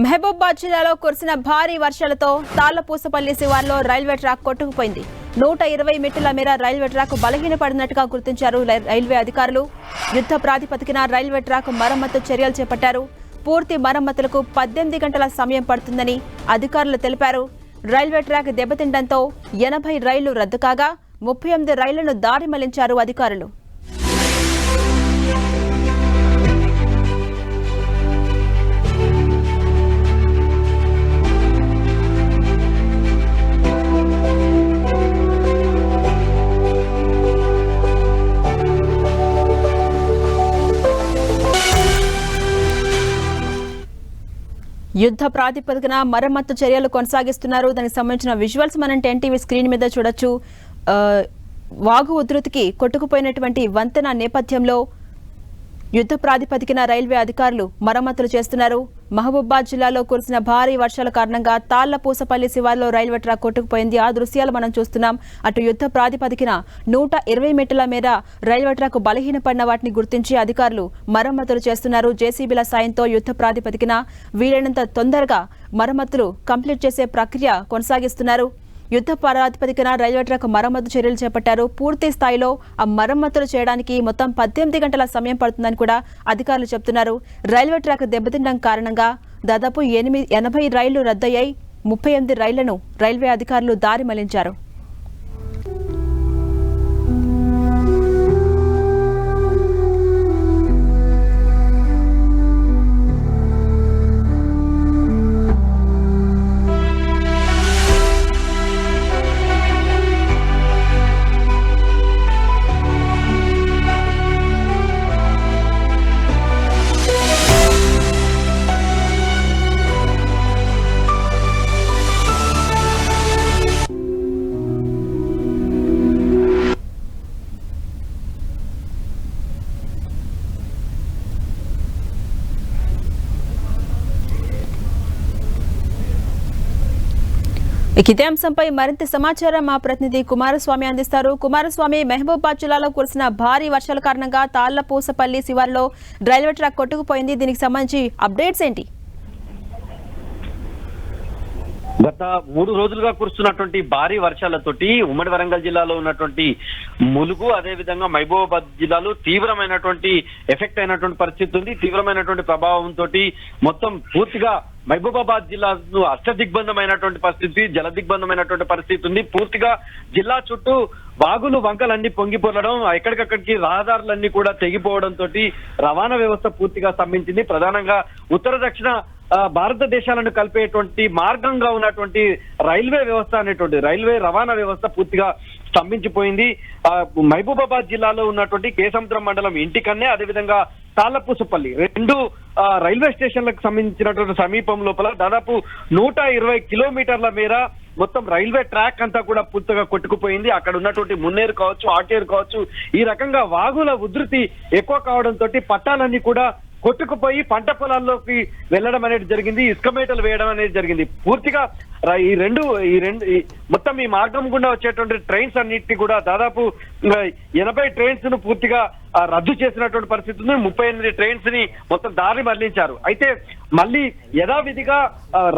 మహబూబాబాద్ జిల్లాలో కురిసిన భారీ వర్షాలతో తాళ్లపూసపల్లి శివార్లో రైల్వే ట్రాక్ కొట్టుకుపోయింది. 120 మీటర్ల మేర రైల్వే ట్రాక్ బలహీనపడినట్టుగా గుర్తించారు రైల్వే అధికారులు. యుద్ధ ప్రాతిపదికన రైల్వే ట్రాక్ మరమ్మతు చర్యలు చేపట్టారు. పూర్తి మరమ్మతులకు 18 గంటల సమయం పడుతుందని అధికారులు తెలిపారు. రైల్వే ట్రాక్ దెబ్బతిండడంతో 80 రైళ్లు రద్దు కాగా 38 రైళ్లను దారి మళ్లించారు అధికారులు. యుద్ధ ప్రాతిపదికన మరమ్మతు చర్యలు కొనసాగిస్తున్నారు. దానికి సంబంధించిన విజువల్స్ మనం 10 టీవీ స్క్రీన్ మీద చూడొచ్చు. వాగు ఉధృతికి కొట్టుకుపోయినటువంటి వంతెన నేపథ్యంలో యుద్ధ ప్రాతిపదికన రైల్వే అధికారులు మరమ్మతులు చేస్తున్నారు. మహబూబాబాద్ జిల్లాలో కురిసిన భారీ వర్షాల కారణంగా తాళ్లపూసపల్లి శివార్లో రైల్వే ట్రాక్ కొట్టుకుపోయింది. ఆ దృశ్యాలు మనం చూస్తున్నాం. అటు యుద్ధ ప్రాతిపదికన 120 మీటర్ల మేర రైల్వే ట్రాక్ బలహీనపడిన వాటిని గుర్తించి అధికారులు మరమ్మతులు చేస్తున్నారు. జేసీబీల సాయంతో యుద్ధ ప్రాతిపదికన వీలైనంత తొందరగా మరమ్మతులు కంప్లీట్ చేసే ప్రక్రియ కొనసాగిస్తున్నారు. యుద్ధ ప్రాతిపదికన రైల్వే ట్రాక్ మరమ్మతు చర్యలు చేపట్టారు. పూర్తి స్థాయిలో ఆ మరమ్మతులు చేయడానికి మొత్తం 18 గంటల సమయం పడుతుందని కూడా అధికారులు చెబుతున్నారు. రైల్వే ట్రాక్ దెబ్బతినడం కారణంగా దాదాపు 80 రైళ్లు రద్దయ్యాయి. 38 రైళ్లను రైల్వే అధికారులు దారి మళ్లించారు. ఇదే అంశంపై మరింత సమాచారం మా ప్రతినిధి కుమారస్వామి అందిస్తారు. కుమారస్వామి, మహబూబాబాద్ జిల్లాలో కురిసిన భారీ వర్షాల కారణంగా తాళ్లపూసపల్లి శివార్లో రైల్వే ట్రాక్ కొట్టుకుపోయింది. దీనికి సంబంధించి అప్డేట్స్ ఏంటి? గత 3 రోజులుగా కురుస్తున్నటువంటి భారీ వర్షాలతోటి ఉమ్మడి వరంగల్ జిల్లాలో ఉన్నటువంటి ములుగు, అదేవిధంగా మహబూబాబాద్ జిల్లాలో తీవ్రమైనటువంటి ఎఫెక్ట్ అయినటువంటి పరిస్థితి ఉంది. తీవ్రమైనటువంటి ప్రభావంతో మొత్తం పూర్తిగా మహబూబాబాద్ జిల్లాను అష్టదిగ్బంధమైనటువంటి పరిస్థితి, జల దిగ్బంధమైనటువంటి పరిస్థితి ఉంది. పూర్తిగా జిల్లా చుట్టూ వాగులు వంకలన్నీ పొంగిపోవడం, ఎక్కడికక్కడికి రహదారులన్నీ కూడా తెగిపోవడంతో రవాణా వ్యవస్థ పూర్తిగా స్తంభించింది. ప్రధానంగా ఉత్తర దక్షిణ భారతదేశాలను కలిపేటువంటి మార్గంగా ఉన్నటువంటి రైల్వే వ్యవస్థ అనేటువంటి రైల్వే రవాణా వ్యవస్థ పూర్తిగా స్తంభించిపోయింది. మహబూబాబాద్ జిల్లాలో ఉన్నటువంటి కేసముద్రం మండలం ఇంటికన్నే, అదేవిధంగా తాళ్లపూసపల్లి 2 రైల్వే స్టేషన్లకు సంబంధించినటువంటి సమీపం లోపల దాదాపు 120 కిలోమీటర్ల మేర మొత్తం రైల్వే ట్రాక్ అంతా కూడా పూర్తిగా కొట్టుకుపోయింది. అక్కడ ఉన్నటువంటి మున్నేరు కావచ్చు, ఆటేరు కావచ్చు, ఈ రకంగా వాగుల ఉధృతి ఎక్కువ కావడంతో పట్టాలన్నీ కూడా కొట్టుకుపోయి పంట పొలాల్లోకి వెళ్ళడం అనేది జరిగింది. ఇసుక మేటలు వేయడం అనేది జరిగింది. పూర్తిగా ఈ రెండు మొత్తం ఈ మార్గం గుండా వచ్చేటువంటి ట్రైన్స్ అన్నిటిని కూడా దాదాపు 80 ట్రైన్స్ ను పూర్తిగా రద్దు చేసినటువంటి పరిస్థితి ఉంది. 38 ట్రైన్స్ ని మొత్తం దారి మళ్లించారు. అయితే మళ్ళీ యథావిధిగా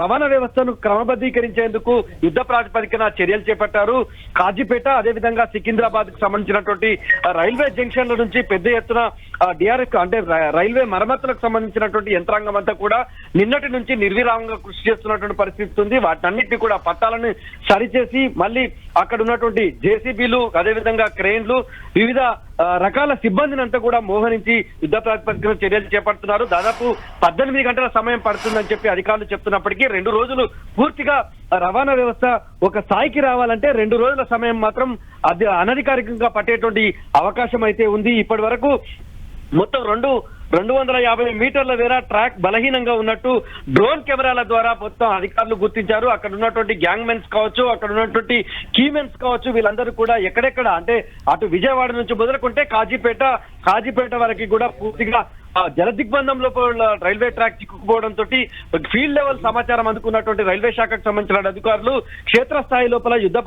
రవాణా వ్యవస్థను క్రమబద్ధీకరించేందుకు యుద్ధ ప్రాతిపదికన చర్యలు చేపట్టారు. కాజీపేట, అదేవిధంగా సికింద్రాబాద్ కు సంబంధించినటువంటి రైల్వే జంక్షన్ల నుంచి పెద్ద ఎత్తున డిఆర్ఎస్ అంటే రైల్వే మరమ్మతులకు సంబంధించినటువంటి యంత్రాంగం అంతా కూడా నిన్నటి నుంచి నిర్విరామంగా కృషి చేస్తున్నటువంటి పరిస్థితి ఉంది. వాటన్నిటిని కూడా పట్టాలను సరిచేసి మళ్ళీ అక్కడ ఉన్నటువంటి జేసీబీలు, అదేవిధంగా క్రెయిన్లు, వివిధ రకాల సిబ్బందిని అంతా కూడా మోహరించి యుద్ధ ప్రాతిపదికన చర్యలు చేపడుతున్నారు. దాదాపు 18 గంటల సమయం పడుతుందని చెప్పి అధికారులు చెప్తున్నప్పటికీ 2 రోజులు పూర్తిగా రవాణా వ్యవస్థ ఒక స్థాయికి రావాలంటే 2 రోజుల సమయం మాత్రం అనధికారికంగా పట్టేటువంటి అవకాశం అయితే ఉంది. ఇప్పటి వరకు మొత్తం 250 మీటర్ల మేర ట్రాక్ బలహీనంగా ఉన్నట్టు డ్రోన్ కెమెరాల ద్వారా మొత్తం అధికారులు గుర్తించారు. అక్కడ ఉన్నటువంటి గ్యాంగ్ మెన్స్ కావచ్చు, అక్కడ ఉన్నటువంటి కీమెన్స్ కావచ్చు, వీళ్ళందరూ కూడా ఎక్కడెక్కడ అంటే అటు విజయవాడ నుంచి మొదలుకుంటే కాజీపేట వరకు కూడా పూర్తిగా జల దిగ్బంధం లోపల రైల్వే ట్రాక్ చిక్కుకుపోవడం తోటి ఫీల్డ్ లెవెల్ సమాచారం అందుకున్నటువంటి రైల్వే శాఖకు సంబంధించిన అధికారులు క్షేత్రస్థాయి లోపల యుద్ధ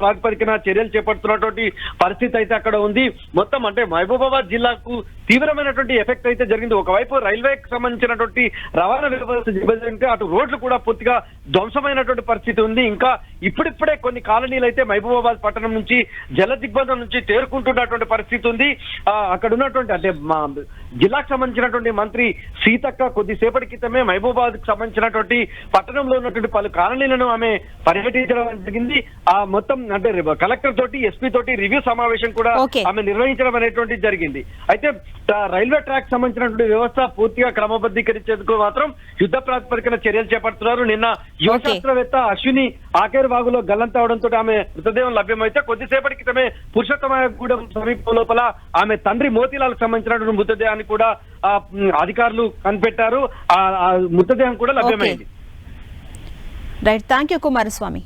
ప్రాతిపదికన చర్యలు చేపడుతున్నటువంటి పరిస్థితి అయితే అక్కడ ఉంది. మొత్తం అంటే మహబూబాబాద్ జిల్లాకు తీవ్రమైనటువంటి ఎఫెక్ట్ అయితే జరిగింది. ఒకవైపు రైల్వేకి సంబంధించినటువంటి రవాణా వ్యవస్థ దెబ్బతింటే అటు రోడ్లు కూడా పూర్తిగా ధ్వంసమైనటువంటి పరిస్థితి ఉంది. ఇంకా ఇప్పుడిప్పుడే కొన్ని కాలనీలు అయితే మహబూబాబాద్ పట్టణం నుంచి జల దిగ్బంధం నుంచి తేరుకుంటున్నటువంటి పరిస్థితి ఉంది. అక్కడ ఉన్నటువంటి అంటే జిల్లాకు సంబంధించినటువంటి మంత్రి సీతక్క కొద్దిసేపటి క్రితమే మహబూబాబాద్ కు సంబంధించినటువంటి పట్టణంలో ఉన్నటువంటి పలు కాలనీలను ఆమె పర్యటించడం జరిగింది. ఆ మొత్తం అంటే కలెక్టర్ తోటి ఎస్పీ తోటి రివ్యూ సమావేశం కూడా ఆమె నిర్వహించడం అనేటువంటి జరిగింది. అయితే రైల్వే ట్రాక్ సంబంధించినటువంటి వ్యవస్థ పూర్తిగా క్రమబద్ధీకరించేందుకు మాత్రం యుద్ధ ప్రాతిపదికన చర్యలు చేపడుతున్నారు. నిన్న యువ శాస్త్రవేత్త అశ్విని ఆకేర్ వాగులో గల్లంత అవడంతో ఆమె మృతదేహం లభ్యమైతే కొద్దిసేపటి క్రితమే పురుషోత్తమగూడెం సమీపం లోపల ఆమె తండ్రి మోతీలాలకు సంబంధించినటువంటి మృతదేహాన్ని కూడా అధికారులు కనిపెట్టారు. ఆ మృతదేహం కూడా లభ్యమైంది. Right, thank you Kumaraswamy.